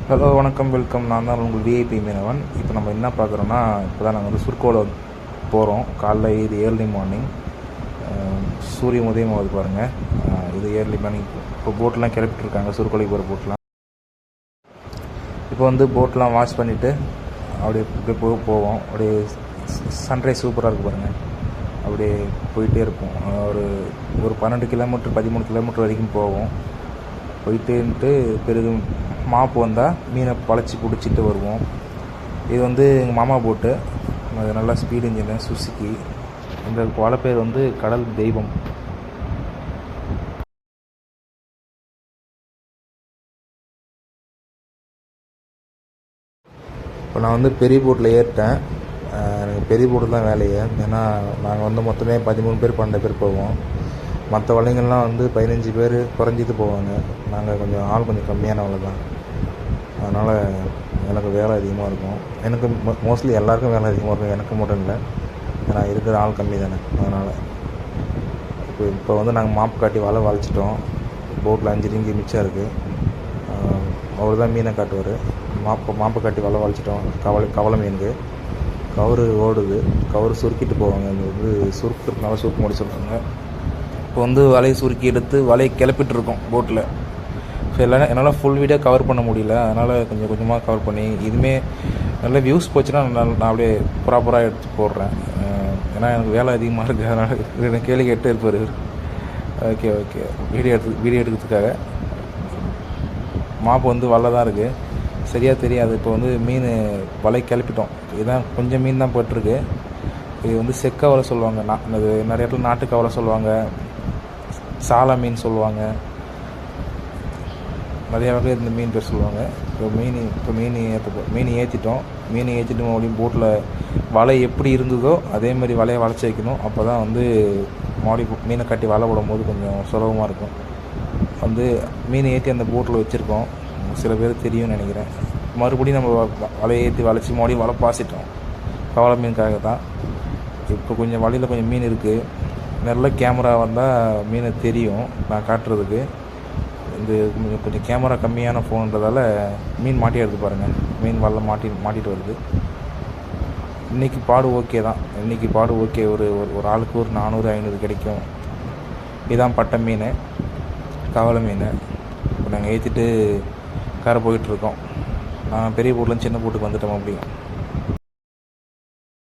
Hello வணக்கம் welcome. நான் தான் உங்கள் விஐபி மீனவன். இப்போ நம்ம என்ன பார்க்குறோன்னா, இப்போ தான் நாங்கள் சுர்கோவில் போகிறோம். காலைல இது ஏர்லி மார்னிங், சூரியன் உதயம் ஆகுது பாருங்கள். இது ஏர்லி மார்னிங். இப்போ போட்லாம் கிளப்பிட்டுருக்காங்க, சுர்கோலைக்கு போகிற போட்லாம். இப்போ போட்லாம் வாஷ் பண்ணிவிட்டு அப்படியே போவோம். அப்படியே சன்ரைஸ் சூப்பராக இருக்குது பாருங்கள். அப்படியே போயிட்டே இருப்போம். ஒரு 12 கிலோமீட்டர் 13 கிலோமீட்டர் வரைக்கும் போவோம். போயிட்டேன்ட்டு பிறகு மாப்பு வந்தால் மீனை பழச்சி பிடிச்சிட்டு வருவோம். இது எங்கள் மாமா போட்டு, அது நல்லா ஸ்பீடு இன்ஜினு சுசுக்கி. இந்த வலை பேர் கடல் தெய்வம். இப்போ நான் பெரிய போட்டில் ஏறிட்டேன். எனக்கு பெரிய போட்டு தான் வேலையை. ஏன்னா நாங்கள் மொத்தமே 13 பேர் 12 பேர் போவோம். மற்ற வலைங்கள்லாம் 15 பேர் குறைஞ்சிட்டு போவாங்க. நாங்கள் கொஞ்சம் கம்மியான வலை தான். அதனால் எனக்கு வேலை அதிகமாக இருக்கும். எனக்கு மோஸ்ட்லி எல்லாருக்கும் வேலை அதிகமாக இருக்கும், எனக்கு மட்டும் இல்லை. ஏன்னா இருக்கிற ஆள் கம்மி தானே. அதனால் இப்போ நாங்கள் மாப்பு காட்டி வலை வளைச்சிட்டோம். போட்டில் 5 ரிங்கி மிச்சம் இருக்குது. அவர் தான் மீனை காட்டுவார். மாப்பு காட்டி வலை வளைச்சிட்டோம். கவலை மீனுக்கு கவுரு ஓடுது. கவுரு சுருக்கிட்டு போவாங்க. சுருக்கிறதுனால சுருக்க முடிய சொல்கிறாங்க. இப்போ வலையை சுருக்கி எடுத்து வலையை கிளப்பிட்டுருக்கோம் போட்டில். ஸோ என்னால் ஃபுல் வீடியோ கவர் பண்ண முடியல. அதனால் கொஞ்சம் கொஞ்சமாக கவர் பண்ணி, இதுவுமே நல்ல வியூஸ் போச்சுன்னா நான் அப்படியே ப்ராப்பராக எடுத்து போடுறேன். ஏன்னா எனக்கு வேலை அதிகமாக இருக்குது. அதனால் கேள்வி கேட்டு இருப்பார். ஓகே வீடியோ எடுக்கிறதுக்காக மாப்பு வலை தான் இருக்குது. சரியாக தெரியாது. இப்போ மீன் வலை கிளப்பிட்டோம். இதுதான் கொஞ்சம் மீன் தான் போட்டிருக்கு. இது செக்க வலை சொல்லுவாங்க. இது நிறைய இடத்துல நாட்டுக்கு வலை சொல்லுவாங்க, சாலை மீன் சொல்லுவாங்க, நிறைய வகை இந்த மீன் பேர் சொல்லுவாங்க. மீன் ஏற்றிட்டோம். மீன் ஏற்றிட்டு மறுபடியும் போட்டில் வலை எப்படி இருந்ததோ அதே மாதிரி வலையை வளைச்சி வைக்கணும். அப்போ தான் மறுபடியும் மீனை கட்டி வலை விடும் போது கொஞ்சம் சுலபமாக இருக்கும். மீனை ஏற்றி அந்த போட்டில் வச்சுருக்கோம். சில பேர் தெரியும்னு நினைக்கிறேன். மறுபடியும் நம்ம வலையை ஏற்றி வளைச்சி மறுபடியும் வலை பாசிட்டோம். கவலை மீனுக்காக தான். இப்போ கொஞ்சம் வலையில் கொஞ்சம் மீன் இருக்குது. நல்ல கேமரா வந்தால் மீனை தெரியும் நான் காட்டுறதுக்கு. கொஞ்சம் கேமரா கம்மியான ஃபோன்றதால மீன் மாட்டி எடுத்து பாருங்கள். மீன் வலை மாட்டிட்டு வருது. இன்றைக்கி பாடு ஓகே தான். இன்றைக்கி பாடு ஓகே. ஒரு ஆளுக்கு ஒரு 400-500 கிடைக்கும். இதுதான் பட்டை மீன், கவலை மீன். இப்போ நாங்கள் ஏற்றிட்டு கரை போயிட்டுருக்கோம். நான் பெரிய போட்லேருந்து சின்ன போட்டுக்கு வந்துட்டோம். அப்படியும்